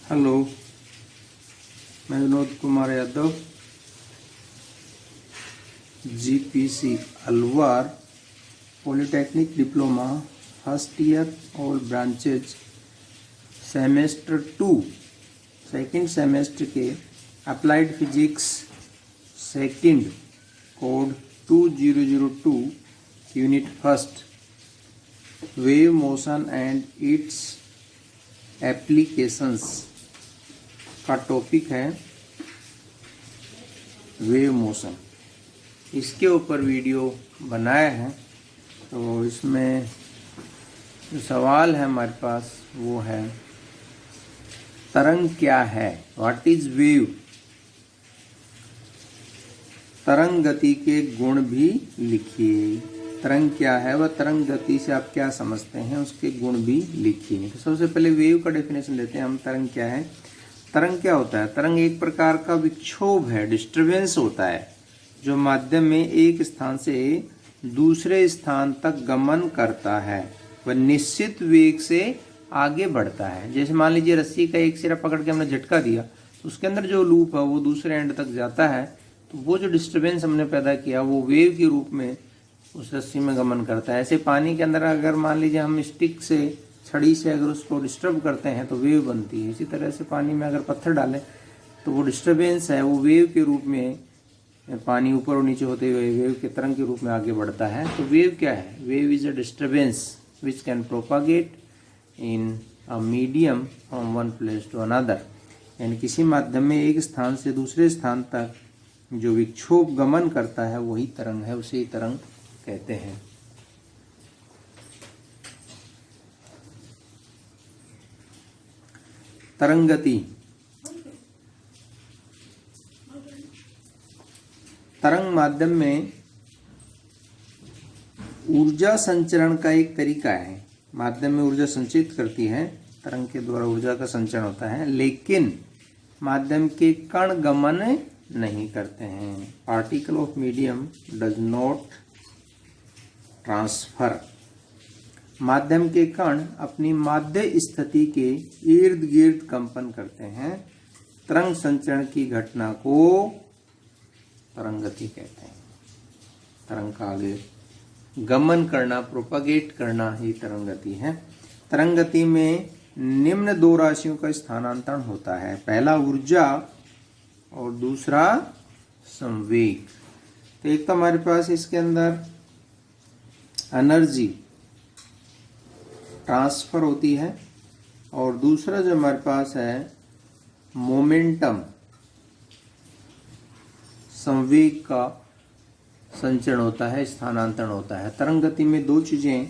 Hello, मैं Vinod Kumar Yadav, GPC Alwar polytechnic diploma first year all branches semester 2 second semester के applied physics second code 2002 unit first wave motion and its applications का topic है wave motion. इसके ऊपर video बनाया है। तो इसमें जो सवाल है हमारे पास वो है, तरंग क्या है, व्हाट इज वेव। तरंग गति के गुण भी लिखिए। तरंग क्या है वह तरंग गति से आप क्या समझते हैं उसके गुण भी लिखिए। तो सबसे पहले वेव का डेफिनेशन देते हैं हम। तरंग क्या है? तरंग क्या होता है? तरंग एक प्रकार का विक्षोभ है, डिस्टरबेंस होता है, जो माध्यम में एक स्थान से दूसरे स्थान तक गमन करता है। वह निश्चित वेग से आगे बढ़ता है। जैसे मान लीजिए रस्सी का एक सिरा पकड़ के हमने झटका दिया तो उसके अंदर जो लूप है वो दूसरे एंड तक जाता है, तो वो जो डिस्टरबेंस हमने पैदा किया वो वेव के रूप में उस रस्सी में गमन करता है। ऐसे पानी के अंदर अगर मान लीजिए हम स्टिक से, छड़ी से अगर उसको डिस्टर्ब करते हैं तो वेव बनती है। इसी तरह से पानी में अगर पत्थर डालें तो वो डिस्टरबेंस है, वो वेव के रूप में पानी ऊपर और नीचे होते हुए वेव के तरंग के रूप में आगे बढ़ता है। तो वेव क्या है? Wave is a disturbance which can propagate in a medium from one place to another. यानी किसी माध्यम में एक स्थान से दूसरे स्थान तक जो विक्षोभ गमन करता है वही तरंग है, उसे तरंग कहते हैं। तरंग गति। तरंग माध्यम में ऊर्जा संचरण का एक तरीका है। माध्यम में ऊर्जा संचित करती है, तरंग के द्वारा ऊर्जा का संचरण होता है, लेकिन माध्यम के कण गमन नहीं करते हैं। Particle of medium does not transfer. माध्यम के कण अपनी माध्य स्थिति के इर्द गिर्द कंपन करते हैं। तरंग संचरण की घटना को तरंग गति कहते हैं। तरंग का आगे गमन करना, प्रोपागेट करना ही तरंग गति है। तरंग गति में निम्न दो राशियों का स्थानांतरण होता है, पहला ऊर्जा और दूसरा संवेग। तो एक तो हमारे पास इसके अंदर एनर्जी ट्रांसफर होती है और दूसरा जो हमारे पास है मोमेंटम, संवेग का संचरण होता है, स्थानांतरण होता है। तरंग गति में दो चीजें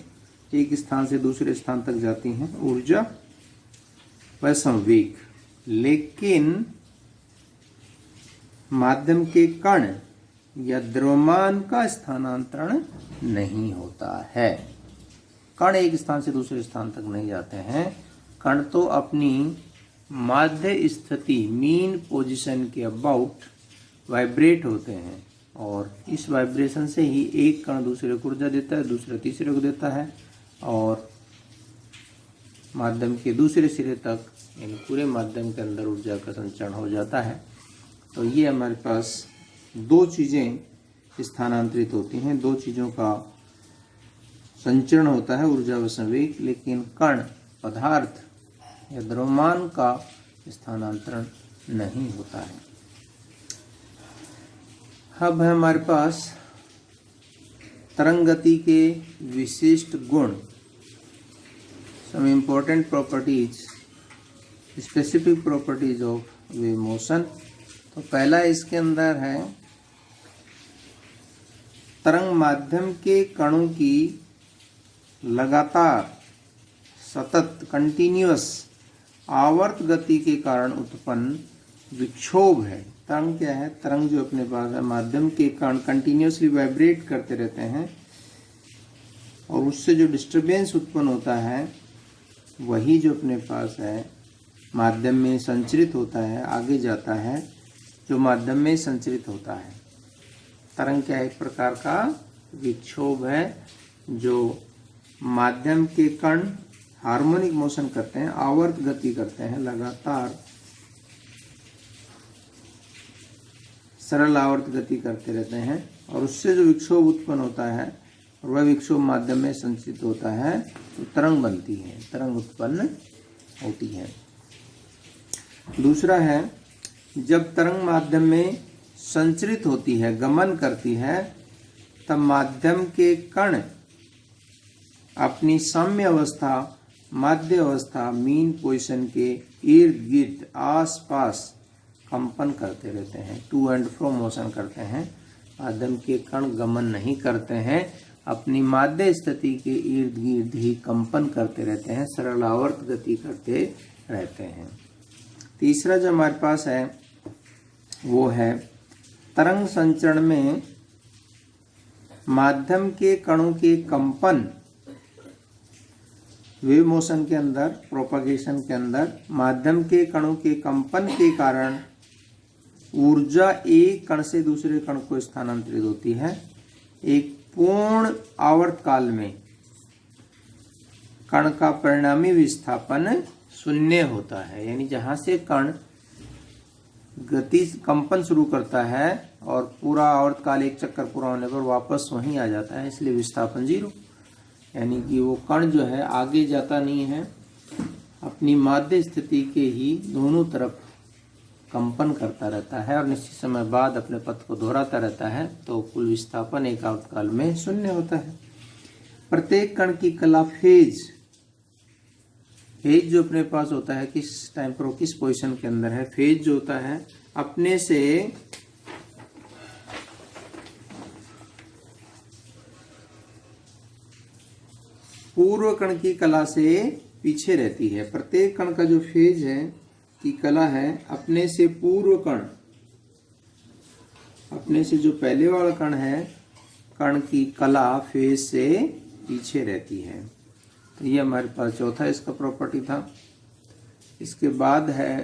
एक स्थान से दूसरे स्थान तक जाती हैं, ऊर्जा व संवेग। लेकिन माध्यम के कण या द्रव्यमान का स्थानांतरण नहीं होता है। कण एक स्थान से दूसरे स्थान तक नहीं जाते हैं। कण तो अपनी माध्य स्थिति, मीन पोजीशन के अबाउट वाइब्रेट होते हैं और इस वाइब्रेशन से ही एक कण दूसरे को ऊर्जा देता है, दूसरा तीसरे को देता है और माध्यम के दूसरे सिरे तक, यानी पूरे माध्यम के अंदर ऊर्जा का संचरण हो जाता है। तो ये हमारे पास दो चीज़ें स्थानांतरित होती हैं, दो चीज़ों का संचरण होता है, ऊर्जा व संवेग, लेकिन कण, पदार्थ या द्रव्यमान का स्थानांतरण नहीं होता है। अब है हमारे पास तरंग गति के विशिष्ट गुण, some important properties, specific properties of wave motion. तो पहला इसके अंदर है, तरंग माध्यम के कणों की लगातार, सतत, कंटिन्यूअस आवर्त गति के कारण उत्पन्न विक्षोभ है। तरंग क्या है? तरंग जो अपने पास है, माध्यम के कण कंटिन्यूअसली वाइब्रेट करते रहते हैं और उससे जो डिस्टरबेंस उत्पन्न होता है वही जो अपने पास है माध्यम में संचरित होता है, आगे जाता है, जो माध्यम में संचरित होता है। तरंग क्या है? एक प्रकार का विक्षोभ है जो माध्यम के कण हार्मोनिक मोशन करते हैं, आवर्त गति करते हैं, लगातार सरल आवर्त गति करते रहते हैं और उससे जो विक्षोभ उत्पन्न होता है और वह विक्षोभ माध्यम में संचित होता है तो तरंग बनती है, तरंग उत्पन्न होती है। दूसरा है, जब तरंग माध्यम में संचरित होती है, गमन करती है, तब माध्यम के कण अपनी साम्य अवस्था, माध्य अवस्था, मीन पोजीशन के इर्द गिर्द आसपास कंपन करते रहते हैं, टू एंड फ्रो मोशन करते हैं। माध्यम के कण गमन नहीं करते हैं, अपनी माध्य स्थिति के इर्द गिर्द ही कंपन करते रहते हैं, सरल आवर्त गति करते रहते हैं। तीसरा जो हमारे पास है वो है तरंग संचरण में माध्यम के कणों के कंपन, वेव मोशन के अंदर, प्रोपगेशन के अंदर माध्यम के कणों के कंपन के कारण ऊर्जा एक कण से दूसरे कण को स्थानांतरित होती है। एक पूर्ण आवर्त काल में कण का परिणामी विस्थापन शून्य होता है, यानी जहां से कण गति कंपन शुरू करता है और पूरा आवर्त काल एक चक्कर पूरा होने पर वापस वहीं आ जाता है, इसलिए विस्थापन 0, यानी कि वो कण जो है आगे जाता नहीं है, अपनी माध्य स्थिति के ही दोनों तरफ कंपन करता रहता है और निश्चित समय बाद अपने पथ को दोहराता रहता है, तो कुल विस्थापन एक आवर्त काल में शून्य होता है। प्रत्येक कण की कला फेज जो अपने पास होता है, किस टाइम पर किस पोजीशन के अंदर है, फेज जो होता है अपने से पूर्व कण की कला से पीछे रहती है। प्रत्येक कण का जो फेज है की कला है अपने से पूर्व कण, अपने से जो पहले वाला कण है, कण की कला फेज से पीछे रहती है। तो ये हमारे पास चौथा इसका प्रॉपर्टी था। इसके बाद है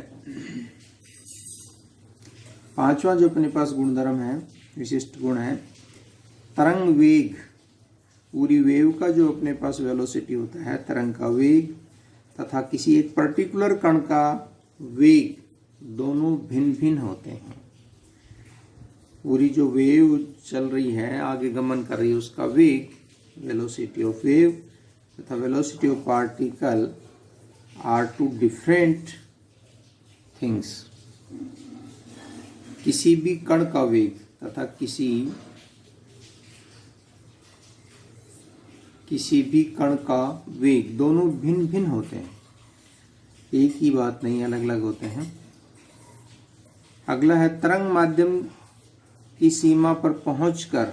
पांचवा जो अपने पास गुणधर्म है, विशिष्ट गुण है, तरंग वेग। पूरी वेव का जो अपने पास वेलोसिटी होता है, तरंग का वेग तथा किसी एक पर्टिकुलर कण का वेग, दोनों भिन्न भिन्न होते हैं। पूरी जो वेव चल रही है, आगे गमन कर रही है, उसका वेग, वेलोसिटी ऑफ वेव तथा velocity of particle are two different things. किसी भी कण का वेग तथा किसी भी कण का वेग दोनों भिन्न भिन्न होते हैं, एक ही बात नहीं, अलग अलग होते हैं। अगला है तरंग माध्यम की सीमा पर पहुंचकर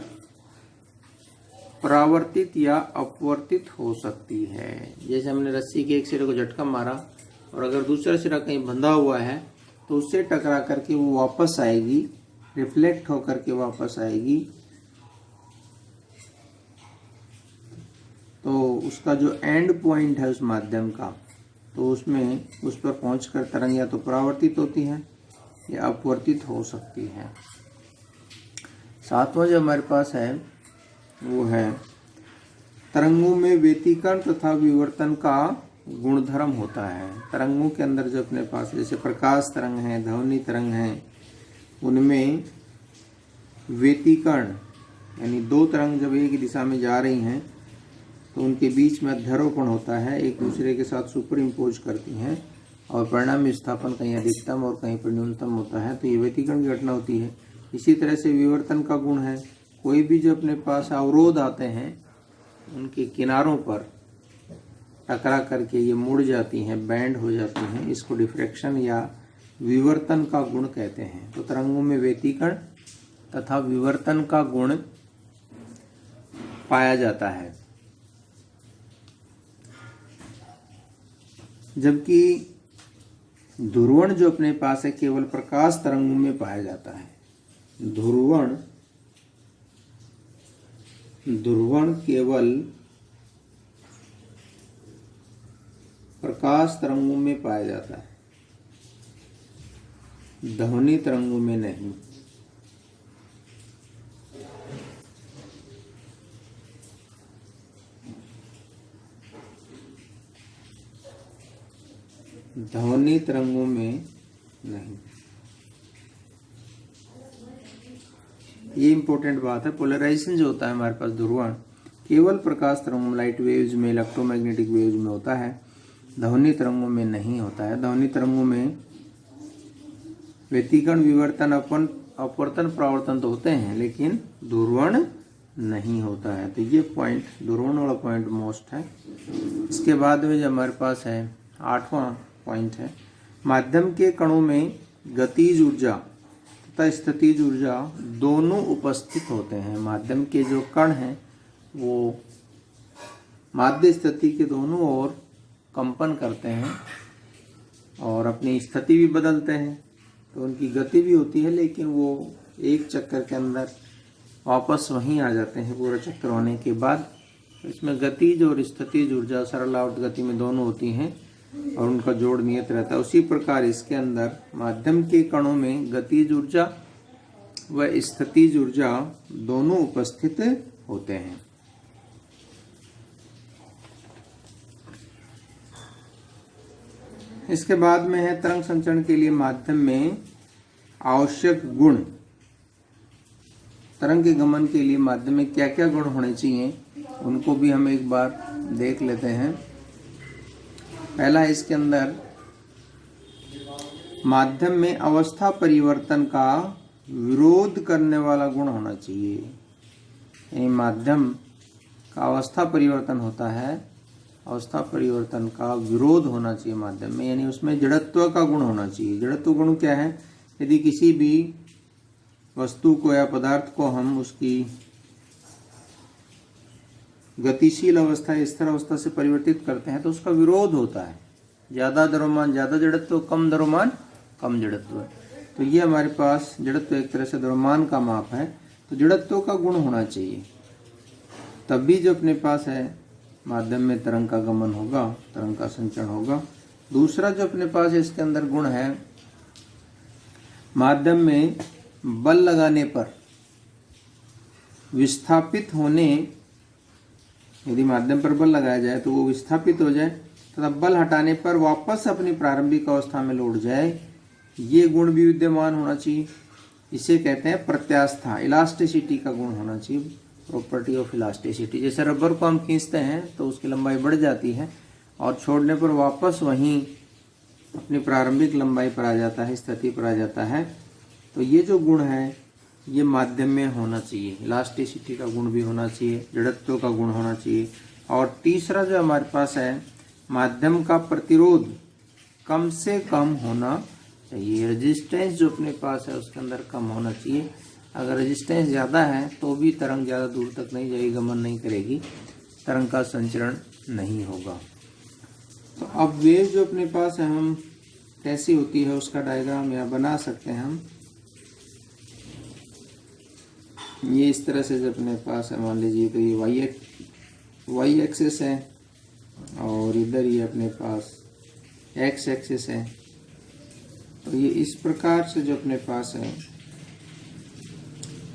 परावर्तित या अपवर्तित हो सकती है। जैसे हमने रस्सी के एक सिरे को झटका मारा और अगर दूसरा सिरा कहीं बंधा हुआ है तो उससे टकरा करके वो वापस आएगी, रिफ्लेक्ट होकर के वापस आएगी, तो उसका जो एंड पॉइंट है उस माध्यम का, तो उसमें उस पर पहुंचकर तरंग या तो परावर्तित होती है या अपवर्तित हो सकती है। सातवां जो हमारे पास है वो है तरंगों में व्यतिकरण तथा विवर्तन का गुणधर्म होता है। तरंगों के अंदर जो अपने पास जैसे प्रकाश तरंग है, ध्वनि तरंग है, उनमें व्यतिकरण यानी दो तरंग जब एक दिशा में जा रही हैं तो उनके बीच में अध्यारोपण होता है, एक दूसरे के साथ सुपर इम्पोज करती हैं और परिणामी विस्थापन कहीं अधिकतम और कहीं पर न्यूनतम होता है, तो ये व्यतिकरण की घटना होती है। इसी तरह से विवर्तन का गुण है, कोई भी जो अपने पास अवरोध आते हैं उनके किनारों पर टकरा करके ये मुड़ जाती हैं, बैंड हो जाती हैं, इसको डिफ्रैक्शन या विवर्तन का गुण कहते हैं। तो तरंगों में व्यतिकरण तथा विवर्तन का गुण पाया जाता है, जबकि ध्रुवण जो अपने पास है केवल प्रकाश तरंगों में पाया जाता है। ध्रुवण केवल प्रकाश तरंगों में पाया जाता है, ध्वनि तरंगों में नहीं। ध्वनि तरंगों में नहीं। ये इंपॉर्टेंट बात है। पोलराइजेशन जो होता है हमारे पास ध्रुवण केवल प्रकाश तरंगों, लाइट वेव्स में, इलेक्ट्रोमैग्नेटिक वेव्स में होता है, ध्वनि तरंगों में नहीं होता है। ध्वनि तरंगों में व्यतिकरण, विवर्तन, अपवर्तन, परावर्तन तो होते हैं, लेकिन ध्रुवण नहीं होता है। तो ये पॉइंट, ध्रुवण वाला पॉइंट मोस्ट है। इसके बाद में जो हमारे पास है 8वां पॉइंट है, माध्यम के कणों में गतिज ऊर्जा तथा स्थितिज ऊर्जा दोनों उपस्थित होते हैं। माध्यम के जो कण हैं वो माध्य स्थिति के दोनों ओर कंपन करते हैं और अपनी स्थिति भी बदलते हैं, तो उनकी गति भी होती है, लेकिन वो एक चक्कर के अंदर वापस वहीं आ जाते हैं पूरा चक्कर होने के बाद। इसमें गतिज और स्थितिज ऊर्जा सरल आवर्त गति में दोनों होती हैं और उनका जोड़ नियत रहता है। उसी प्रकार इसके अंदर माध्यम के कणों में गतिज ऊर्जा व स्थितिज ऊर्जा दोनों उपस्थित होते हैं। इसके बाद में है तरंग संचरण के लिए माध्यम में आवश्यक गुण। तरंग के गमन के लिए माध्यम में क्या क्या गुण होने चाहिए उनको भी हम एक बार देख लेते हैं। पहला है इसके अंदर माध्यम में अवस्था परिवर्तन का विरोध करने वाला गुण होना चाहिए। यानी माध्यम का अवस्था परिवर्तन होता है, अवस्था परिवर्तन का विरोध होना चाहिए माध्यम में, यानी उसमें जड़त्व का गुण होना चाहिए। जड़त्व गुण क्या है? यदि किसी भी वस्तु को या पदार्थ को हम उसकी गतिशील अवस्था, स्थिर अवस्था से परिवर्तित करते हैं तो उसका विरोध होता है। ज़्यादा द्रव्यमान ज़्यादा जड़त्व, कम द्रव्यमान कम जड़त्व। तो ये हमारे पास जड़त्व एक तरह से द्रव्यमान का माप है, तो जड़त्व का गुण होना चाहिए, तभी जो अपने पास है माध्यम में तरंग का गमन होगा, तरंग का संचरण होगा। दूसरा जो अपने पास इसके अंदर गुण है, माध्यम में बल लगाने पर विस्थापित होने, यदि माध्यम पर बल लगाया जाए तो वो विस्थापित हो जाए तथा बल हटाने पर वापस अपनी प्रारंभिक अवस्था में लौट जाए, ये गुण भी विद्यमान होना चाहिए। इसे कहते हैं प्रत्यास्था, इलास्टिसिटी का गुण होना चाहिए, प्रॉपर्टी ऑफ इलास्टिसिटी। जैसे रबर को हम खींचते हैं तो उसकी लंबाई बढ़ जाती है और छोड़ने पर वापस वहीं अपनी प्रारंभिक लंबाई पर आ जाता है, स्थिति पर आ जाता है। तो ये जो गुण है ये माध्यम में होना चाहिए। इलास्टिसिटी का गुण भी होना चाहिए, जड़त्व का गुण होना चाहिए। और तीसरा जो हमारे पास है, माध्यम का प्रतिरोध कम से कम होना चाहिए। रेजिस्टेंस जो अपने पास है उसके अंदर कम होना चाहिए। अगर रेजिस्टेंस ज़्यादा है तो भी तरंग ज़्यादा दूर तक नहीं जाएगी, गमन नहीं करेगी, तरंग का संचरण नहीं होगा। तो अब वेव जो अपने पास है हम कैसी होती है उसका डायग्राम यहाँ बना सकते हैं हम। ये इस तरह से जो अपने पास है, मान लीजिए तो ये वाई एक्सिस है और इधर ये अपने पास एक्स एक्सिस है। तो ये इस प्रकार से जो अपने पास है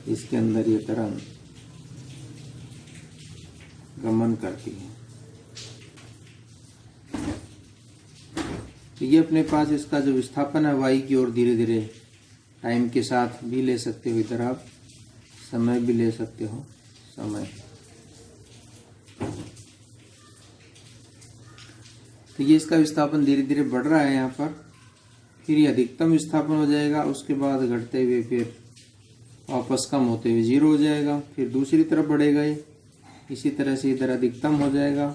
इसके अंदर ये तरंग गमन करती है। तो ये अपने पास इसका जो विस्थापन है वाई की ओर धीरे धीरे टाइम के साथ भी ले सकते हो, इधर आप समय भी ले सकते हो, समय। तो ये इसका विस्थापन धीरे धीरे बढ़ रहा है यहाँ पर, फिर ये अधिकतम विस्थापन हो जाएगा, उसके बाद घटते हुए फिर वापस कम होते हुए 0 हो जाएगा, फिर दूसरी तरफ बढ़ेगा ये, इसी तरह से इधर अधिकतम हो जाएगा,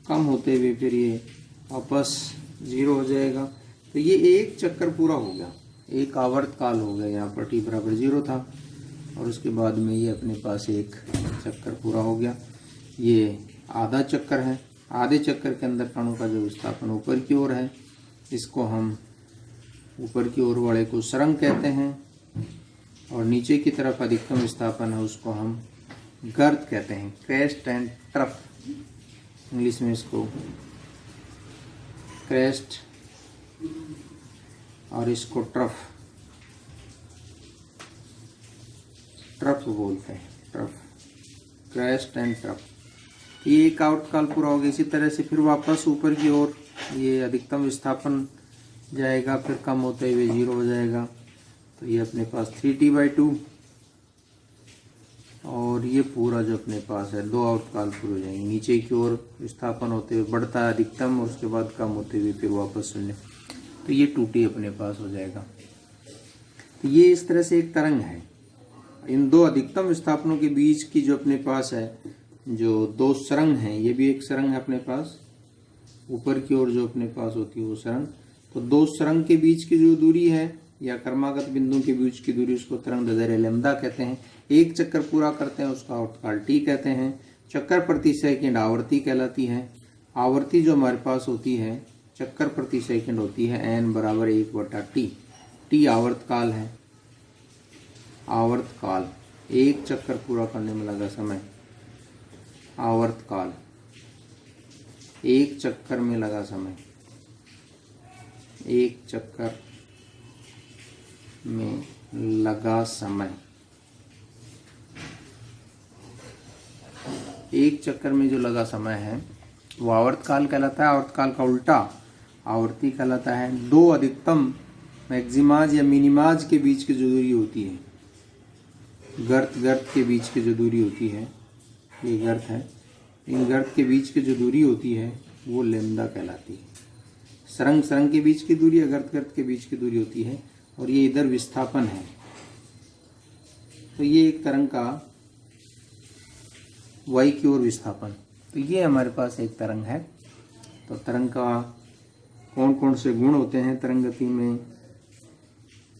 कम होते हुए फिर ये वापस 0 हो जाएगा। तो ये एक चक्कर पूरा हो गया, एक आवर्त काल हो गया। यहाँ पर t बराबर 0 था और उसके बाद में ये अपने पास एक चक्कर पूरा हो गया। ये आधा चक्कर है, आधे चक्कर के अंदर कणों का जो विस्थापन ऊपर की ओर है, इसको हम ऊपर की ओर वाले को सरंग कहते हैं, और नीचे की तरफ अधिकतम विस्थापन है उसको हम गर्त कहते हैं, क्रेस्ट एंड ट्रफ। इंग्लिश में इसको क्रेस्ट और इसको ट्रफ बोलते हैं, ट्रफ, क्रेस्ट एंड ट्रफ। ये एक आवर्त काल पूरा हो गया। इसी तरह से फिर वापस ऊपर की ओर ये अधिकतम विस्थापन जाएगा, फिर कम होते हुए 0 हो जाएगा। तो ये अपने पास 3t/2 और ये पूरा जो अपने पास है 2 आवर्तकाल पूरे हो जाएंगे। नीचे की ओर विस्थापन होते हुए बढ़ता है अधिकतम और उसके बाद कम होते हुए फिर वापस 0। तो ये 2t अपने पास हो जाएगा। तो ये इस तरह से एक तरंग है। इन 2 अधिकतम विस्थापनों के बीच की जो अपने पास है जो 2 सरंग हैं, ये भी एक सरंग है अपने पास, ऊपर की ओर जो अपने पास होती है वो सरंग। तो 2 सरंग के बीच की जो दूरी है या क्रमागत बिंदु के बीच की दूरी, उसको तरंग दैर्ध्य लैम्ब्डा कहते हैं। एक चक्कर पूरा करते हैं उसका आवर्तकाल टी कहते हैं। चक्कर प्रति सेकंड आवर्ती कहलाती है। आवर्ती जो हमारे पास होती है चक्कर प्रति सेकंड होती है n बराबर 1/t। टी आवर्तकाल है। आवर्तकाल एक चक्कर पूरा करने में लगा समय, आवर्तकाल एक चक्कर में लगा समय, एक चक्कर में लगा समय, एक चक्कर में जो लगा समय है वो आवर्तकाल कहलाता है। आवर्तकाल का उल्टा आवर्ती कहलाता है। 2 अधिकतम मैक्सिमाज या मिनिमाज के बीच की जो दूरी होती है, गर्त के बीच की जो दूरी होती है, ये गर्त है, इन गर्त के बीच की जो दूरी होती है वो लैम्ब्डा कहलाती है। सरंग के बीच की दूरी या गर्त के बीच की दूरी होती है और ये इधर विस्थापन है। तो ये एक तरंग का y की ओर विस्थापन। तो ये हमारे पास एक तरंग है। तो तरंग का कौन कौन से गुण होते हैं तरंग गति में,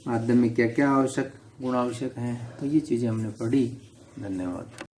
माध्यम में क्या क्या आवश्यक गुण आवश्यक हैं, तो ये चीज़ें हमने पढ़ी। धन्यवाद।